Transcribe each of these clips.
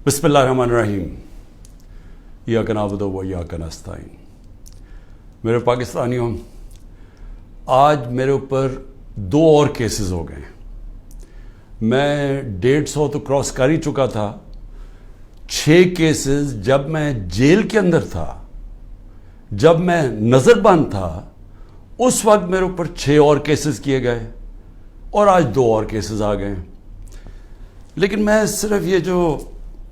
بسم اللہ الرحمن الرحیم ایاک نعبد و ایاک نستعین۔ میرے پاکستانیوں، آج میرے اوپر 2 اور کیسز ہو گئے۔ میں 150 تو کراس کر ہی چکا تھا۔ 6 کیسز جب میں جیل کے اندر تھا، جب میں نظر بند تھا، اس وقت میرے اوپر 6 اور کیسز کیے گئے اور آج 2 اور کیسز آ گئے۔ لیکن میں صرف یہ جو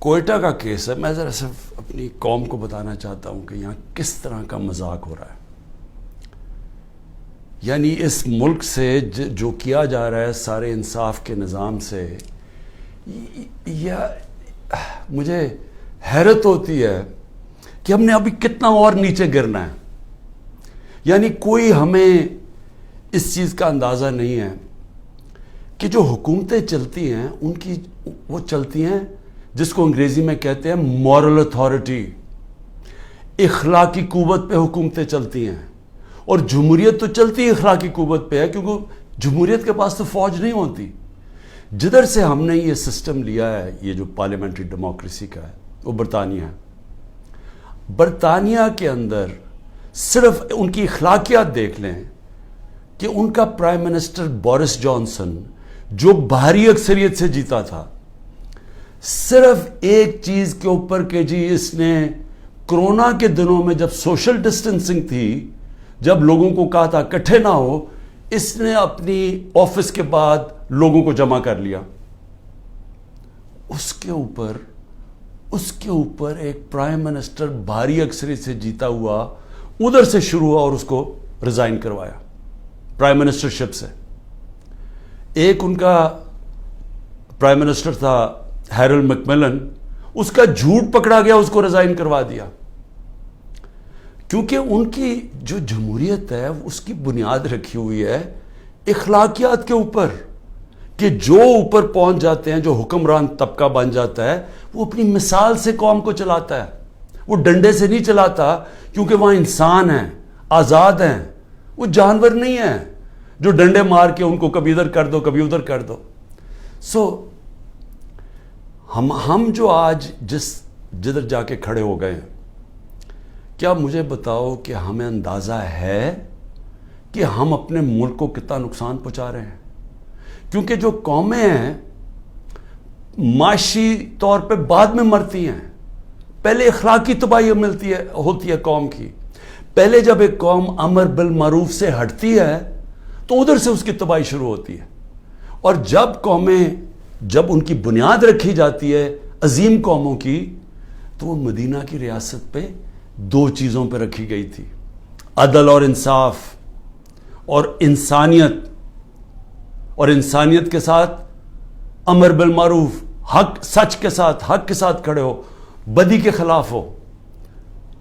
کوئٹہ کا کیس ہے، میں ذرا صرف اپنی قوم کو بتانا چاہتا ہوں کہ یہاں کس طرح کا مذاق ہو رہا ہے۔ یعنی اس ملک سے جو کیا جا رہا ہے سارے انصاف کے نظام سے، مجھے حیرت ہوتی ہے کہ ہم نے ابھی کتنا اور نیچے گرنا ہے۔ یعنی کوئی ہمیں اس چیز کا اندازہ نہیں ہے کہ جو حکومتیں چلتی ہیں ان کی وہ چلتی ہیں جس کو انگریزی میں کہتے ہیں مورل اتھارٹی، اخلاقی قوت پہ حکومتیں چلتی ہیں۔ اور جمہوریت تو چلتی اخلاقی قوت پہ ہے، کیونکہ جمہوریت کے پاس تو فوج نہیں ہوتی۔ جدھر سے ہم نے یہ سسٹم لیا ہے، یہ جو پارلیمنٹری ڈیموکریسی کا ہے، وہ برطانیہ ہے۔ برطانیہ کے اندر صرف ان کی اخلاقیات دیکھ لیں کہ ان کا پرائم منسٹر بورس جانسن جو بھاری اکثریت سے جیتا تھا، صرف ایک چیز کے اوپر کہ جی اس نے کرونا کے دنوں میں جب سوشل ڈسٹنسنگ تھی، جب لوگوں کو کہا تھا اکٹھے نہ ہو، اس نے اپنی آفس کے بعد لوگوں کو جمع کر لیا۔ اس کے اوپر ایک پرائم منسٹر بھاری اکثریت سے جیتا ہوا ادھر سے شروع ہوا اور اس کو ریزائن کروایا پرائم منسٹرشپ سے۔ ایک ان کا پرائم منسٹر تھا ہیرلڈ میکملن، اس کا جھوٹ پکڑا گیا، اس کو ریزائن کروا دیا۔ کیونکہ ان کی جو جمہوریت ہے اس کی بنیاد رکھی ہوئی ہے اخلاقیات کے اوپر، کہ جو اوپر پہنچ جاتے ہیں، جو حکمران طبقہ بن جاتا ہے، وہ اپنی مثال سے قوم کو چلاتا ہے، وہ ڈنڈے سے نہیں چلاتا، کیونکہ وہاں انسان ہیں، آزاد ہیں، وہ جانور نہیں ہیں جو ڈنڈے مار کے ان کو کبھی ادھر کر دو کبھی ادھر کر دو۔ ہم جو آج جدھر جا کے کھڑے ہو گئے ہیں، کیا مجھے بتاؤ کہ ہمیں اندازہ ہے کہ ہم اپنے ملک کو کتنا نقصان پہنچا رہے ہیں؟ کیونکہ جو قومیں ہیں معاشی طور پہ بعد میں مرتی ہیں، پہلے اخلاقی تباہی ہوتی ہے قوم کی۔ پہلے جب ایک قوم امر بالمعروف سے ہٹتی ہے تو ادھر سے اس کی تباہی شروع ہوتی ہے۔ اور جب ان کی بنیاد رکھی جاتی ہے عظیم قوموں کی، تو وہ مدینہ کی ریاست پہ 2 چیزوں پہ رکھی گئی تھی: عدل اور انصاف، اور انسانیت، اور انسانیت کے ساتھ امر بالمعروف، سچ کے ساتھ، حق کے ساتھ کھڑے ہو، بدی کے خلاف ہو۔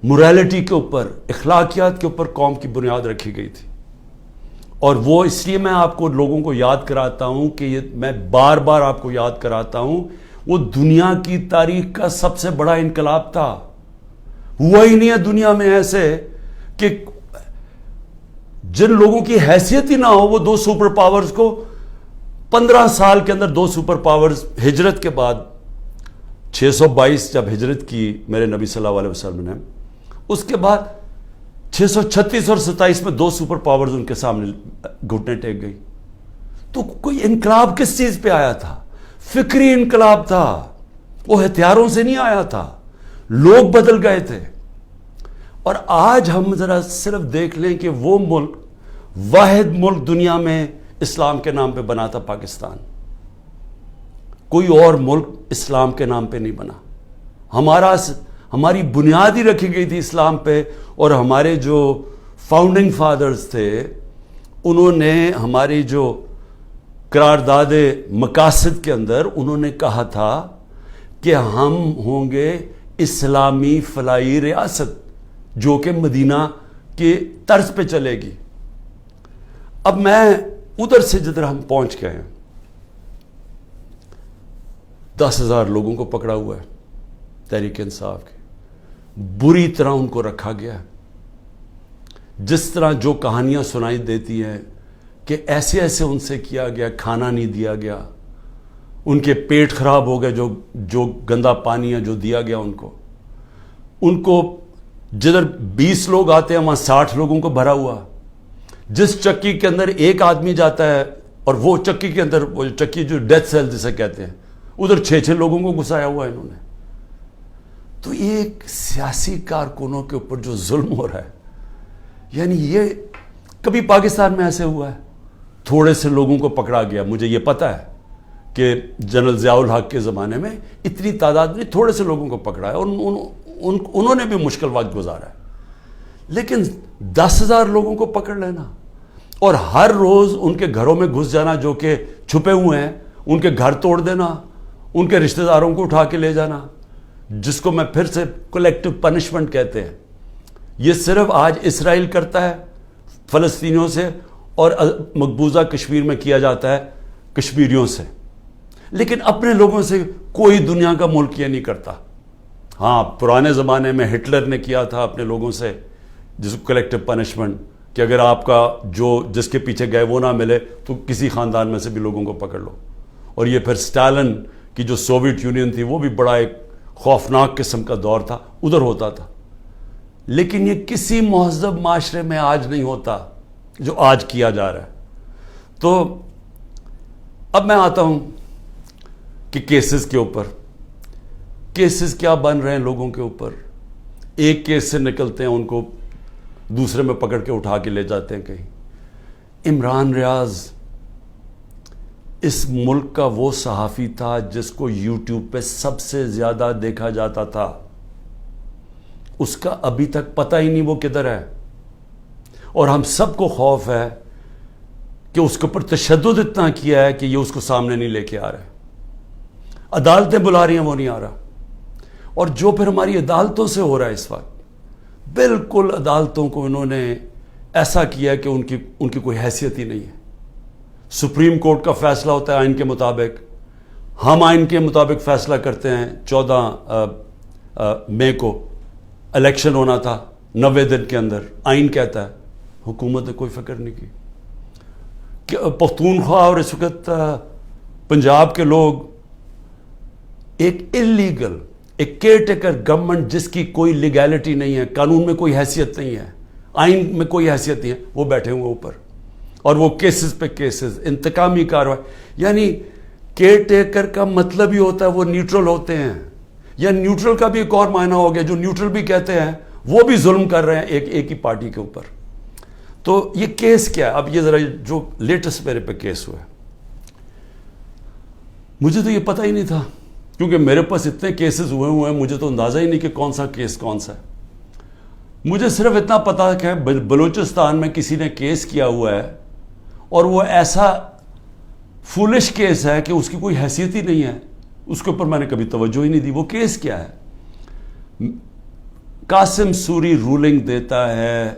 موریلٹی کے اوپر، اخلاقیات کے اوپر قوم کی بنیاد رکھی گئی تھی۔ اور وہ اس لیے میں آپ کو لوگوں کو یاد کراتا ہوں کہ میں بار بار آپ کو یاد کراتا ہوں، وہ دنیا کی تاریخ کا سب سے بڑا انقلاب تھا۔ ہوا ہی نہیں ہے دنیا میں ایسے کہ جن لوگوں کی حیثیت ہی نہ ہو، وہ 2 سپر پاورز کو 15 سال کے اندر 2 سپر پاورز، ہجرت کے بعد 622 جب ہجرت کی میرے نبی صلی اللہ علیہ وسلم نے، اس کے بعد 636 اور 27 میں 2 سپر پاورز ان کے سامنے گھٹنے ٹیک گئی۔ تو کوئی انقلاب کس چیز پہ آیا تھا؟ فکری انقلاب تھا، وہ ہتھیاروں سے نہیں آیا تھا، لوگ بدل گئے تھے۔ اور آج ہم ذرا صرف دیکھ لیں کہ وہ ملک، واحد ملک دنیا میں اسلام کے نام پہ بنا تھا، پاکستان۔ کوئی اور ملک اسلام کے نام پہ نہیں بنا۔ ہماری بنیاد ہی رکھی گئی تھی اسلام پہ، اور ہمارے جو فاؤنڈنگ فادرز تھے انہوں نے ہماری جو قرارداد مقاصد کے اندر انہوں نے کہا تھا کہ ہم ہوں گے اسلامی فلاحی ریاست جو کہ مدینہ کے طرز پہ چلے گی۔ اب میں ادھر سے جدھر ہم پہنچ گئے ہیں، 10,000 لوگوں کو پکڑا ہوا ہے تحریک انصاف کے، بری طرح ان کو رکھا گیا ہے۔ جس طرح جو کہانیاں سنائی دیتی ہیں کہ ایسے ان سے کیا گیا، کھانا نہیں دیا گیا، ان کے پیٹ خراب ہو گئے, جو گندا پانی ہے جو دیا گیا ان کو جدھر 20 لوگ آتے ہیں وہاں 60 لوگوں کو بھرا ہوا. جس چکی کے اندر ایک آدمی جاتا ہے اور وہ چکی کے اندر, وہ چکی جو ڈیتھ سیل جسے کہتے ہیں, ادھر 6 لوگوں کو گھسایا ہوا ہے انہوں نے. تو ایک سیاسی کارکنوں کے اوپر جو ظلم ہو رہا ہے, یعنی یہ کبھی پاکستان میں ایسے ہوا ہے؟ تھوڑے سے لوگوں کو پکڑا گیا. مجھے یہ پتا ہے کہ جنرل ضیاء الحق کے زمانے میں اتنی تعداد میں تھوڑے سے لوگوں کو پکڑا ہے, انہوں نے بھی مشکل وقت گزارا ہے. لیکن 10,000 لوگوں کو پکڑ لینا اور ہر روز ان کے گھروں میں گھس جانا جو کہ چھپے ہوئے ہیں, ان کے گھر توڑ دینا, ان کے رشتہ داروں کو اٹھا کے لے جانا, جس کو میں پھر سے کلیکٹو پنشمنٹ کہتے ہیں. یہ صرف آج اسرائیل کرتا ہے فلسطینیوں سے اور مقبوضہ کشمیر میں کیا جاتا ہے کشمیریوں سے, لیکن اپنے لوگوں سے کوئی دنیا کا ملک یہ نہیں کرتا. ہاں, پرانے زمانے میں ہٹلر نے کیا تھا اپنے لوگوں سے, جس کو کلیکٹو پنشمنٹ, کہ اگر آپ کا جس کے پیچھے گئے وہ نہ ملے تو کسی خاندان میں سے بھی لوگوں کو پکڑ لو. اور یہ پھر اسٹالن کی جو سوویت یونین تھی وہ بھی بڑا ایک خوفناک قسم کا دور تھا, ادھر ہوتا تھا. لیکن یہ کسی مہذب معاشرے میں آج نہیں ہوتا جو آج کیا جا رہا ہے. تو اب میں آتا ہوں کہ کیسز کے اوپر, کیسز کیا بن رہے ہیں لوگوں کے اوپر. ایک کیس سے نکلتے ہیں, ان کو دوسرے میں پکڑ کے اٹھا کے لے جاتے ہیں کہیں. عمران ریاض اس ملک کا وہ صحافی تھا جس کو یوٹیوب پہ سب سے زیادہ دیکھا جاتا تھا. اس کا ابھی تک پتہ ہی نہیں وہ کدھر ہے, اور ہم سب کو خوف ہے کہ اس کے اوپر تشدد اتنا کیا ہے کہ یہ اس کو سامنے نہیں لے کے آ رہے. عدالتیں بلا رہی ہیں, وہ نہیں آ رہا. اور جو پھر ہماری عدالتوں سے ہو رہا ہے اس وقت, بالکل عدالتوں کو انہوں نے ایسا کیا کہ ان کی کوئی حیثیت ہی نہیں ہے. سپریم کورٹ کا فیصلہ ہوتا ہے آئین کے مطابق, ہم آئین کے مطابق فیصلہ کرتے ہیں. 14 مئی کو الیکشن ہونا تھا, 90 دن کے اندر آئین کہتا ہے. حکومت نے کوئی فکر نہیں کی کہ پختونخوا اور اس وقت پنجاب کے لوگ ایک انلیگل, ایک کیئر ٹیکر گورنمنٹ جس کی کوئی لیگیلٹی نہیں ہے, قانون میں کوئی حیثیت نہیں ہے, آئین میں کوئی حیثیت نہیں ہے, وہ بیٹھے ہوئے اوپر, اور وہ کیسز پہ کیسز, انتقامی کارروائی. یعنی کیئر ٹیکر کا مطلب ہی ہوتا ہے وہ نیوٹرل ہوتے ہیں. یا نیوٹرل کا بھی ایک اور معنی ہو گیا, جو نیوٹرل بھی کہتے ہیں وہ بھی ظلم کر رہے ہیں ایک ہی پارٹی کے اوپر. تو یہ کیس کیا ہے؟ اب یہ ذرا جو لیٹسٹ میرے پہ کیس ہوا ہے, مجھے تو یہ پتہ ہی نہیں تھا, کیونکہ میرے پاس اتنے کیسز ہوئے ہیں, مجھے تو اندازہ ہی نہیں کہ کون سا کیس کون سا ہے. مجھے صرف اتنا پتا کہ بلوچستان میں کسی نے کیس کیا ہوا ہے, اور وہ ایسا فولش کیس ہے کہ اس کی کوئی حیثیت ہی نہیں ہے, اس کے اوپر میں نے کبھی توجہ ہی نہیں دی. وہ کیس کیا ہے؟ قاسم سوری رولنگ دیتا ہے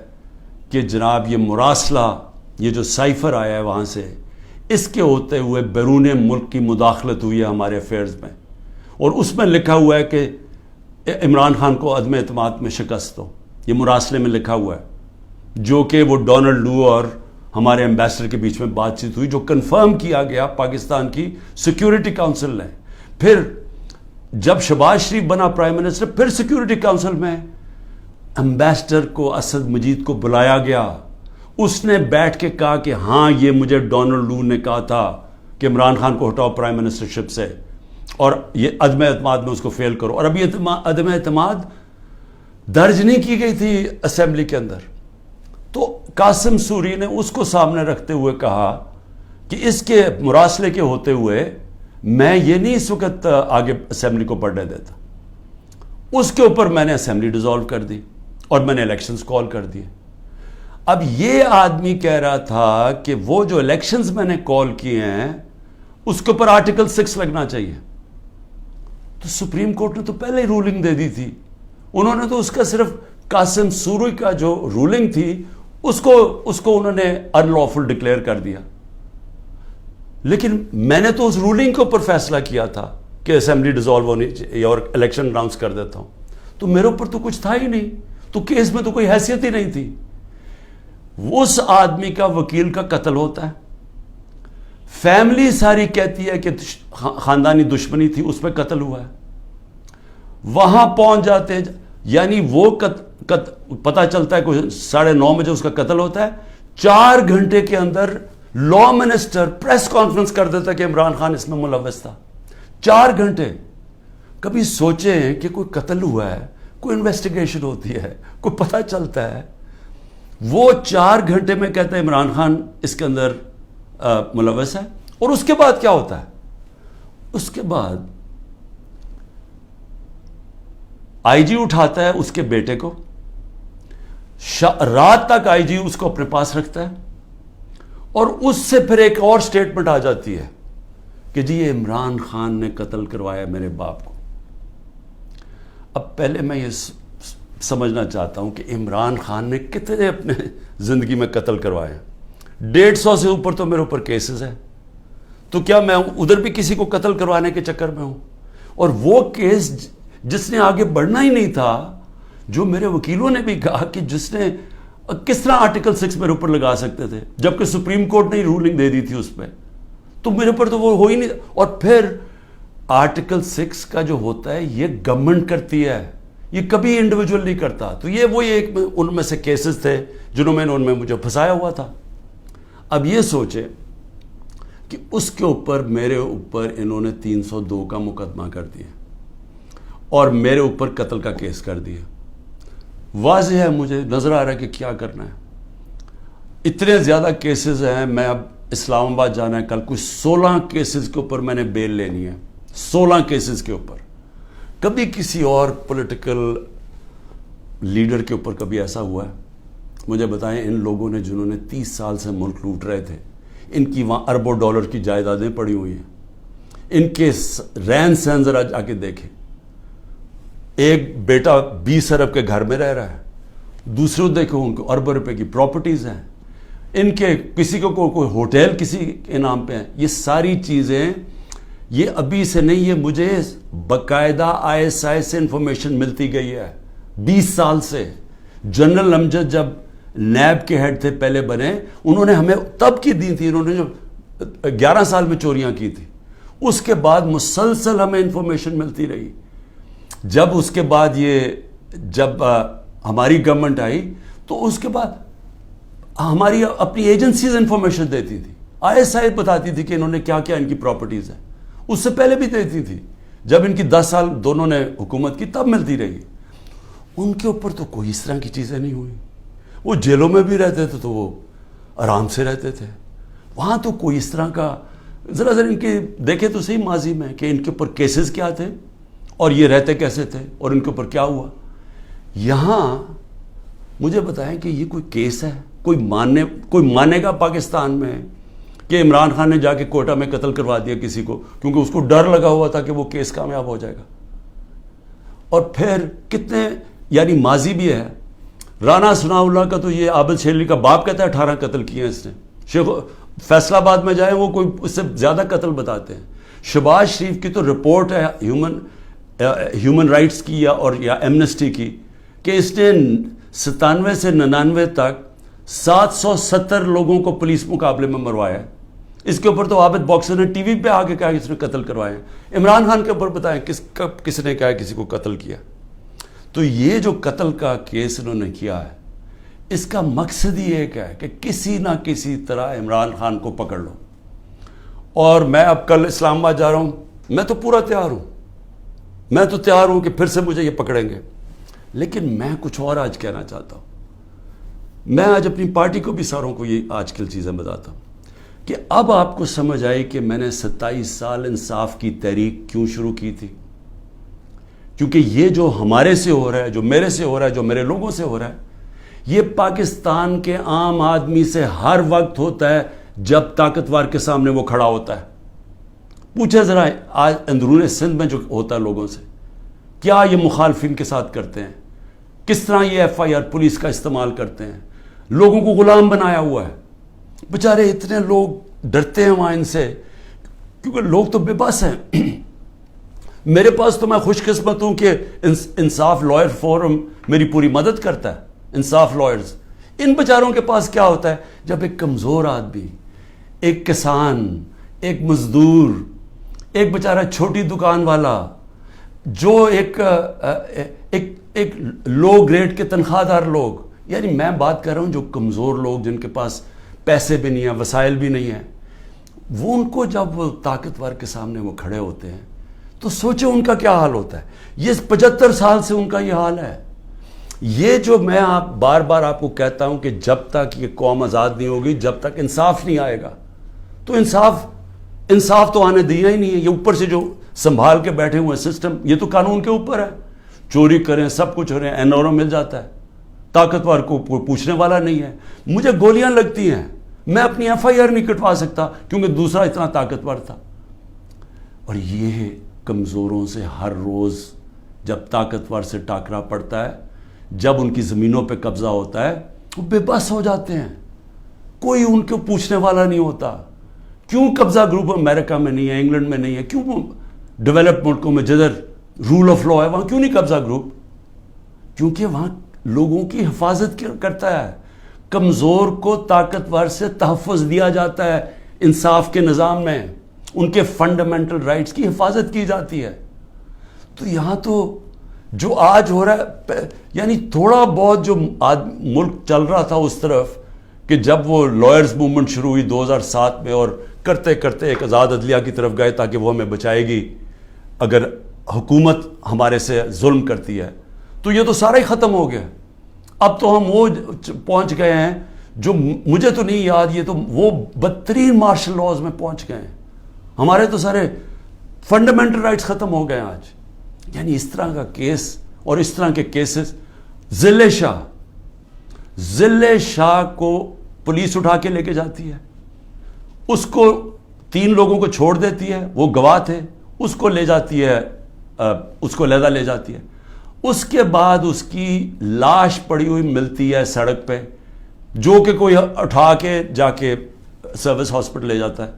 کہ جناب یہ مراسلہ, یہ جو سائفر آیا ہے وہاں سے, اس کے ہوتے ہوئے بیرون ملک کی مداخلت ہوئی ہے ہمارے افیئرز میں, اور اس میں لکھا ہوا ہے کہ عمران خان کو عدم اعتماد میں شکست ہو. یہ مراسلے میں لکھا ہوا ہے, جو کہ وہ ڈونلڈ لو اور ہمارے ایمبیسڈر کے بیچ میں بات چیت ہوئی, جو کنفرم کیا گیا پاکستان کی سیکیورٹی کاؤنسل نے. پھر جب شہباز شریف بنا پرائم منسٹر, پھر سیکیورٹی کاؤنسل میں ایمبیسڈر کو, اسد مجید کو بلایا گیا. اس نے بیٹھ کے کہا کہ ہاں یہ مجھے ڈونلڈ لو نے کہا تھا کہ عمران خان کو ہٹاؤ پرائم منسٹرشپ سے, اور یہ عدم اعتماد میں اس کو فیل کرو. اور ابھی عدم اعتماد درج نہیں کی گئی تھی اسمبلی کے اندر. تو قاسم سوری نے اس کو سامنے رکھتے ہوئے کہا کہ اس کے مراسلے کے ہوتے ہوئے میں یہ نہیں اس وقت آگے اسمبلی کو بڑھنے دیتا. اس کے اوپر میں نے اسمبلی ڈیزالو کر دی اور میں نے الیکشنز کال کر دیے. اب یہ آدمی کہہ رہا تھا کہ وہ جو الیکشنز میں نے کال کیے ہیں اس کے اوپر آرٹیکل 6 لگنا چاہیے. تو سپریم کورٹ نے تو پہلے ہی رولنگ دے دی تھی. انہوں نے تو اس کا صرف قاسم سوری کا جو رولنگ تھی اس کو انہوں نے ان لافل ڈکلیئر کر دیا. لیکن میں نے تو اس رولنگ کے اوپر فیصلہ کیا تھا کہ اسمبلی ڈیزالو ہونی چاہیے اور الیکشن اناؤنس کر دیتا ہوں. تو میرے اوپر تو کچھ تھا ہی نہیں, تو کیس میں تو کوئی حیثیت ہی نہیں تھی. اس آدمی کا وکیل کا قتل ہوتا ہے, فیملی ساری کہتی ہے کہ خاندانی دشمنی تھی، اس پہ قتل ہوا ہے. وہاں پہنچ جاتے ہیں، یعنی وہ پتہ چلتا ہے کوئی 9:30 بجے اس کا قتل ہوتا ہے. 4 گھنٹے کے اندر لا منسٹر پریس کانفرنس کر دیتا ہے کہ عمران خان اس میں ملوث تھا. 4 گھنٹے. کبھی سوچیں کہ کوئی قتل ہوا ہے، کوئی انویسٹیگیشن ہوتی ہے، کوئی پتہ چلتا ہے، وہ 4 گھنٹے میں کہتا ہے عمران خان اس کے اندر ملوث ہے. اور اس کے بعد کیا ہوتا ہے؟ اس کے بعد آئی جی اٹھاتا ہے اس کے بیٹے کو، رات تک آئی جی اس کو اپنے پاس رکھتا ہے، اور اس سے پھر ایک اور سٹیٹمنٹ آ جاتی ہے کہ جی یہ عمران خان نے قتل کروایا میرے باپ کو. اب پہلے میں یہ سمجھنا چاہتا ہوں کہ عمران خان نے کتنے اپنے زندگی میں قتل کروائے ہیں. 150 سے اوپر تو میرے اوپر کیسز ہیں. تو کیا میں ادھر بھی کسی کو قتل کروانے کے چکر میں ہوں؟ اور وہ کیس جس نے آگے بڑھنا ہی نہیں تھا، جو میرے وکیلوں نے بھی کہا کہ جس نے کس طرح آرٹیکل 6 میرے اوپر لگا سکتے تھے، جبکہ سپریم کورٹ نے رولنگ دے دی تھی اس پہ، تو میرے اوپر تو وہ ہو ہی نہیں. اور پھر آرٹیکل 6 کا جو ہوتا ہے یہ گورنمنٹ کرتی ہے، یہ کبھی انڈیویجول نہیں کرتا. تو یہ وہی ایک ان میں سے کیسز تھے جنہوں میں نے ان میں مجھے پھنسایا ہوا تھا. اب یہ سوچے کہ اس کے اوپر میرے اوپر انہوں نے 302 کا مقدمہ کر دیا اور میرے اوپر قتل کا کیس کر دیا. واضح ہے، مجھے نظر آ رہا ہے کہ کیا کرنا ہے. اتنے زیادہ کیسز ہیں. میں اب اسلام آباد جانا ہے کل، کچھ 16 کیسز کے اوپر میں نے بیل لینی ہے. 16 کیسز کے اوپر. کبھی کسی اور پولیٹیکل لیڈر کے اوپر کبھی ایسا ہوا ہے؟ مجھے بتائیں. ان لوگوں نے جنہوں نے 30 سال سے ملک لوٹ رہے تھے، ان کی وہاں اربوں ڈالر کی جائیدادیں پڑی ہوئی ہیں. ان کے رہن سہن ذرا جا کے دیکھیں. ایک بیٹا 20 ارب کے گھر میں رہ رہا ہے، دوسرے دیکھو ان کو اربوں روپے کی پراپرٹیز ہیں. ان کے کسی کو کوئی ہوٹل کسی کے نام پہ ہیں. یہ ساری چیزیں یہ ابھی سے نہیں، یہ مجھے باقاعدہ ISI سے انفارمیشن ملتی گئی ہے 20 سال سے. جنرل امجد جب نیب کے ہیڈ تھے پہلے بنے، انہوں نے ہمیں تب کی دی تھی، انہوں نے جو 11 سال میں چوریاں کی تھی. اس کے بعد مسلسل ہمیں انفارمیشن ملتی رہی. جب اس کے بعد جب ہماری گورنمنٹ آئی تو اس کے بعد ہماری اپنی ایجنسیز انفارمیشن دیتی تھی. ISI بتاتی تھی کہ انہوں نے کیا کیا ان کی پراپرٹیز ہیں. اس سے پہلے بھی دیتی تھی. جب ان کی 10 سال دونوں نے حکومت کی تب ملتی رہی. ان کے اوپر تو کوئی اس طرح کی چیزیں نہیں ہوئی. وہ جیلوں میں بھی رہتے تھے تو وہ آرام سے رہتے تھے. وہاں تو کوئی اس طرح کا ذرا ان کے دیکھے تو صحیح ماضی میں کہ ان کے اوپر کیسز کیا تھے اور یہ رہتے کیسے تھے اور ان کے اوپر کیا ہوا. یہاں مجھے بتائیں کہ یہ کوئی کیس ہے؟ کوئی مانے گا پاکستان میں کہ عمران خان نے جا کے کوئٹہ میں قتل کروا دیا کسی کو کیونکہ اس کو ڈر لگا ہوا تھا کہ وہ کیس کامیاب ہو جائے گا؟ اور پھر کتنے یعنی ماضی بھی ہے. رانا ثناء اللہ کا تو یہ عابد شیرلی کا باپ کہتا ہے 18 قتل کیے ہیں اس نے. فیصل آباد میں جائیں وہ کوئی اس سے زیادہ قتل بتاتے ہیں. شہباز شریف کی تو رپورٹ ہے ہیومن رائٹس کی یا ایمنسٹی کی کہ اس نے 97 سے 99 تک 770 لوگوں کو پولیس مقابلے میں مروایا ہے. اس کے اوپر تو عابد باکسر نے ٹی وی پہ آ کے کہا کہ اس نے قتل کروایا ہے. عمران خان کے اوپر بتائیں کس نے کہا کسی کو قتل کیا. تو یہ جو قتل کا کیس انہوں نے کیا ہے اس کا مقصد ہی ایک ہے کہ کسی نہ کسی طرح عمران خان کو پکڑ لو. اور میں اب کل اسلام آباد جا رہا ہوں. میں تو پورا تیار ہوں. میں تو تیار ہوں کہ پھر سے مجھے یہ پکڑیں گے. لیکن میں کچھ اور آج کہنا چاہتا ہوں. میں آج اپنی پارٹی کو بھی ساروں کو یہ آج کل چیزیں بتاتا ہوں کہ اب آپ کو سمجھ آئی کہ میں نے 27 سال انصاف کی تحریک کیوں شروع کی تھی. کیونکہ یہ جو ہمارے سے ہو رہا ہے، جو میرے سے ہو رہا ہے، جو میرے لوگوں سے ہو رہا ہے، یہ پاکستان کے عام آدمی سے ہر وقت ہوتا ہے جب طاقتور کے سامنے وہ کھڑا ہوتا ہے. پوچھے ذرا آج اندرون سندھ میں جو ہوتا ہے لوگوں سے، کیا یہ مخالفین کے ساتھ کرتے ہیں، کس طرح یہ FIR پولیس کا استعمال کرتے ہیں. لوگوں کو غلام بنایا ہوا ہے. بیچارے اتنے لوگ ڈرتے ہیں وہاں ان سے کیونکہ لوگ تو بے بس ہیں. میرے پاس تو میں خوش قسمت ہوں کہ انصاف لائر فورم میری پوری مدد کرتا ہے. انصاف لائرز. ان بیچاروں کے پاس کیا ہوتا ہے جب ایک کمزور آدمی، ایک کسان، ایک مزدور، ایک بیچارہ چھوٹی دکان والا، جو ایک لو گریڈ کے تنخواہ دار لوگ، یعنی میں بات کر رہا ہوں جو کمزور لوگ جن کے پاس پیسے بھی نہیں ہیں، وسائل بھی نہیں ہیں، وہ ان کو جب وہ طاقتور کے سامنے وہ کھڑے ہوتے ہیں تو سوچیں ان کا کیا حال ہوتا ہے. یہ 75 سال سے ان کا یہ حال ہے. یہ جو میں بار بار آپ کو کہتا ہوں کہ جب تک یہ قوم آزاد نہیں ہوگی، جب تک انصاف نہیں آئے گا، تو انصاف تو آنے دیا ہی نہیں ہے. یہ اوپر سے جو سنبھال کے بیٹھے ہوئے سسٹم، یہ تو قانون کے اوپر ہے. چوری کریں، سب کچھ ہو رہے ہیں، NRO مل جاتا ہے، طاقتور کو کوئی پوچھنے والا نہیں ہے. مجھے گولیاں لگتی ہیں، میں اپنی FIR نہیں کٹوا سکتا کیونکہ دوسرا اتنا طاقتور تھا. اور یہ کمزوروں سے ہر روز جب طاقتور سے ٹاکرا پڑتا ہے، جب ان کی زمینوں پہ قبضہ ہوتا ہے، وہ بے بس ہو جاتے ہیں. کوئی ان کو پوچھنے والا نہیں ہوتا. کیوں قبضہ گروپ امریکہ میں نہیں ہے، انگلینڈ میں نہیں ہے؟ کیوں ڈیولپڈ ملکوں میں جدھر رول آف لا ہے وہاں کیوں نہیں قبضہ گروپ؟ کیونکہ وہاں لوگوں کی حفاظت کرتا ہے. کمزور کو طاقتور سے تحفظ دیا جاتا ہے. انصاف کے نظام میں ان کے فنڈامنٹل رائٹس کی حفاظت کی جاتی ہے. تو یہاں تو جو آج ہو رہا ہے، یعنی تھوڑا بہت جو ملک چل رہا تھا اس طرف، کہ جب وہ لائرز موومنٹ شروع ہوئی 2007 میں، اور کرتے کرتے ایک آزاد عدلیہ کی طرف گئے تاکہ وہ ہمیں بچائے گی اگر حکومت ہمارے سے ظلم کرتی ہے، تو یہ تو سارا ہی ختم ہو گیا. اب تو ہم وہ پہنچ گئے ہیں جو مجھے تو نہیں یاد، یہ تو وہ بدترین مارشل لاز میں پہنچ گئے ہیں. ہمارے تو سارے فنڈامنٹل رائٹس ختم ہو گئے ہیں آج. یعنی اس طرح کا کیس اور اس طرح کے کیسز. ذل شاہ کو پولیس اٹھا کے لے کے جاتی ہے، اس کو 3 لوگوں کو چھوڑ دیتی ہے، وہ گواہ تھے، اس کو لے جاتی ہے، اس کو علیحدہ لے جاتی ہے. اس کے بعد اس کی لاش پڑی ہوئی ملتی ہے سڑک پہ، جو کہ کوئی اٹھا کے جا کے سروس ہاسپٹل لے جاتا ہے.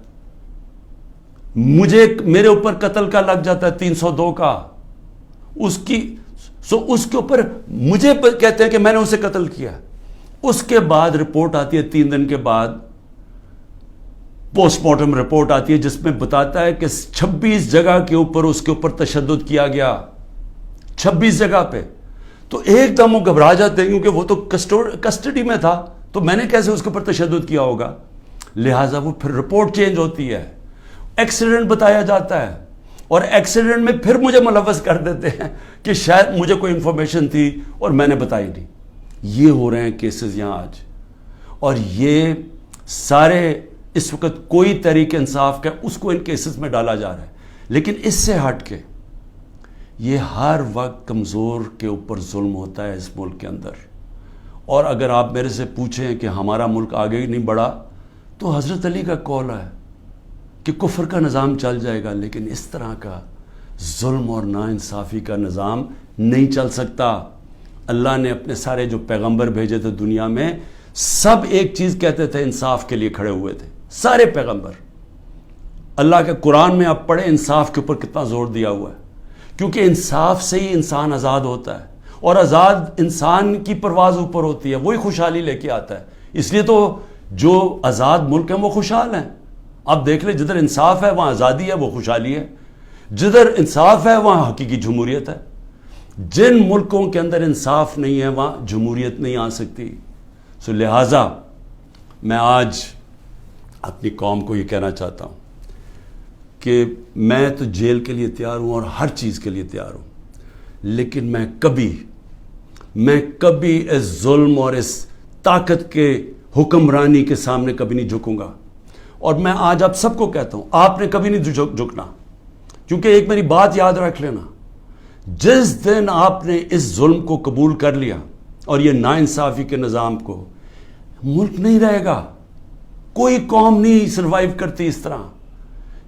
میرے اوپر قتل کا لگ جاتا ہے 302 کا. اس کے اوپر مجھے کہتے ہیں کہ میں نے اسے قتل کیا. اس کے بعد رپورٹ آتی ہے 3 دن کے بعد، پوسٹ مارٹم رپورٹ آتی ہے جس میں بتاتا ہے کہ 26 جگہ کے اوپر اس کے اوپر تشدد کیا گیا. 26 جگہ پہ. تو ایک دم وہ گھبرا جاتے ہیں کیونکہ وہ تو کسٹڈی میں تھا، تو میں نے کیسے اس کے اوپر تشدد کیا ہوگا. لہٰذا وہ پھر رپورٹ چینج ہوتی ہے، ایکسیڈنٹ بتایا جاتا ہے، اور ایکسیڈنٹ میں پھر مجھے ملوث کر دیتے ہیں کہ شاید مجھے کوئی انفارمیشن تھی اور میں نے بتائی نہیں. یہ ہو رہے ہیں کیسز یہاں آج. اور یہ سارے اس وقت کوئی تحریک انصاف کا اس کو ان کیسز میں ڈالا جا رہا ہے. لیکن اس سے ہٹ کے یہ ہر وقت کمزور کے اوپر ظلم ہوتا ہے اس ملک کے اندر. اور اگر آپ میرے سے پوچھیں کہ ہمارا ملک آگے ہی نہیں بڑھا، تو حضرت علی کا قول ہے کہ کفر کا نظام چل جائے گا، لیکن اس طرح کا ظلم اور ناانصافی کا نظام نہیں چل سکتا. اللہ نے اپنے سارے جو پیغمبر بھیجے تھے دنیا میں، سب ایک چیز کہتے تھے، انصاف کے لیے کھڑے ہوئے تھے سارے پیغمبر. اللہ کے قرآن میں آپ پڑھیں انصاف کے اوپر کتنا زور دیا ہوا ہے، کیونکہ انصاف سے ہی انسان آزاد ہوتا ہے، اور آزاد انسان کی پرواز اوپر ہوتی ہے، وہی خوشحالی لے کے آتا ہے. اس لیے تو جو آزاد ملک ہیں وہ خوشحال ہیں. آپ دیکھ لیں جدھر انصاف ہے وہاں آزادی ہے، وہ خوشحالی ہے. جدھر انصاف ہے وہاں حقیقی جمہوریت ہے. جن ملکوں کے اندر انصاف نہیں ہے وہاں جمہوریت نہیں آ سکتی. سو لہٰذا میں آج اپنی قوم کو یہ کہنا چاہتا ہوں کہ میں تو جیل کے لیے تیار ہوں اور ہر چیز کے لیے تیار ہوں، لیکن میں کبھی اس ظلم اور اس طاقت کے حکمرانی کے سامنے کبھی نہیں جھکوں گا. اور میں آج آپ سب کو کہتا ہوں، آپ نے کبھی نہیں جھکنا. کیونکہ ایک میری بات یاد رکھ لینا، جس دن آپ نے اس ظلم کو قبول کر لیا اور یہ ناانصافی کے نظام کو، ملک نہیں رہے گا. کوئی قوم نہیں سروائیو کرتی اس طرح.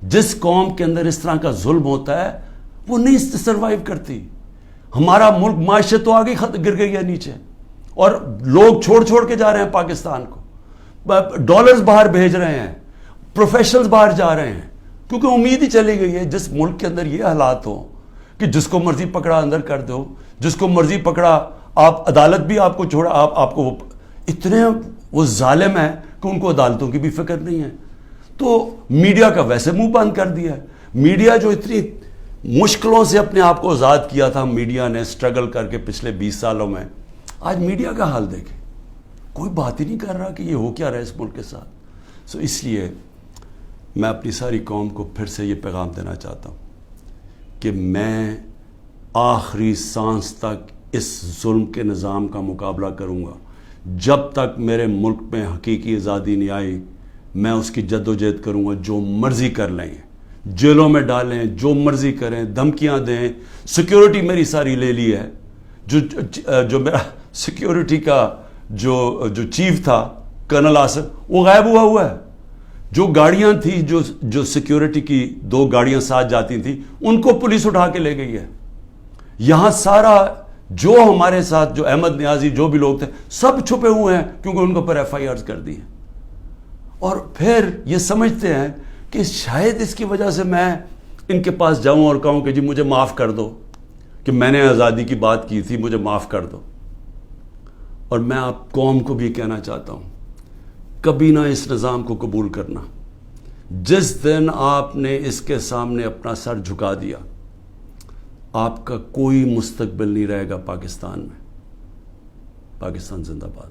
جس قوم کے اندر اس طرح کا ظلم ہوتا ہے وہ نہیں سروائیو کرتی. ہمارا ملک معیشت تو آگے گر گئی ہے نیچے، اور لوگ چھوڑ کے جا رہے ہیں پاکستان کو، ڈالرز باہر بھیج رہے ہیں، پروفیشنلز باہر جا رہے ہیں، کیونکہ امید ہی چلی گئی ہے جس ملک کے اندر یہ حالات ہوں کہ جس کو مرضی پکڑا اندر کر دو، جس کو مرضی پکڑا آپ، عدالت بھی آپ کو چھوڑا، آپ کو اتنے وہ ظالم ہیں کہ ان کو عدالتوں کی بھی فکر نہیں ہے. تو میڈیا کا ویسے منہ بند کر دیا ہے. میڈیا جو اتنی مشکلوں سے اپنے آپ کو آزاد کیا تھا میڈیا نے اسٹرگل کر کے پچھلے 20 سالوں میں, آج میڈیا کا حال دیکھیں, کوئی بات ہی نہیں کر رہا کہ یہ ہو کیا رہا ہے اس ملک کے ساتھ. سو اس لیے میں اپنی ساری قوم کو پھر سے یہ پیغام دینا چاہتا ہوں کہ میں آخری سانس تک اس ظلم کے نظام کا مقابلہ کروں گا. جب تک میرے ملک میں حقیقی آزادی نہیں آئی میں اس کی جد و جہد کروں گا. جو مرضی کر لیں, جیلوں میں ڈالیں, جو مرضی کریں, دھمکیاں دیں. سیکیورٹی میری ساری لے لی ہے. جو میرا سیکیورٹی کا جو چیف تھا کرنل آصف, وہ غائب ہوا ہے. جو گاڑیاں تھیں, جو سیکیورٹی کی 2 گاڑیاں ساتھ جاتی تھیں, ان کو پولیس اٹھا کے لے گئی ہے. یہاں سارا جو ہمارے ساتھ جو احمد نیازی جو بھی لوگ تھے سب چھپے ہوئے ہیں کیونکہ ان کے اوپر FIRs کر دی ہیں. اور پھر یہ سمجھتے ہیں کہ شاید اس کی وجہ سے میں ان کے پاس جاؤں اور کہوں کہ جی مجھے معاف کر دو کہ میں نے آزادی کی بات کی تھی, مجھے معاف کر دو. اور میں آپ قوم کو بھی کہنا چاہتا ہوں, کبھی نہ اس نظام کو قبول کرنا. جس دن آپ نے اس کے سامنے اپنا سر جھکا دیا آپ کا کوئی مستقبل نہیں رہے گا پاکستان میں. پاکستان زندہ باد.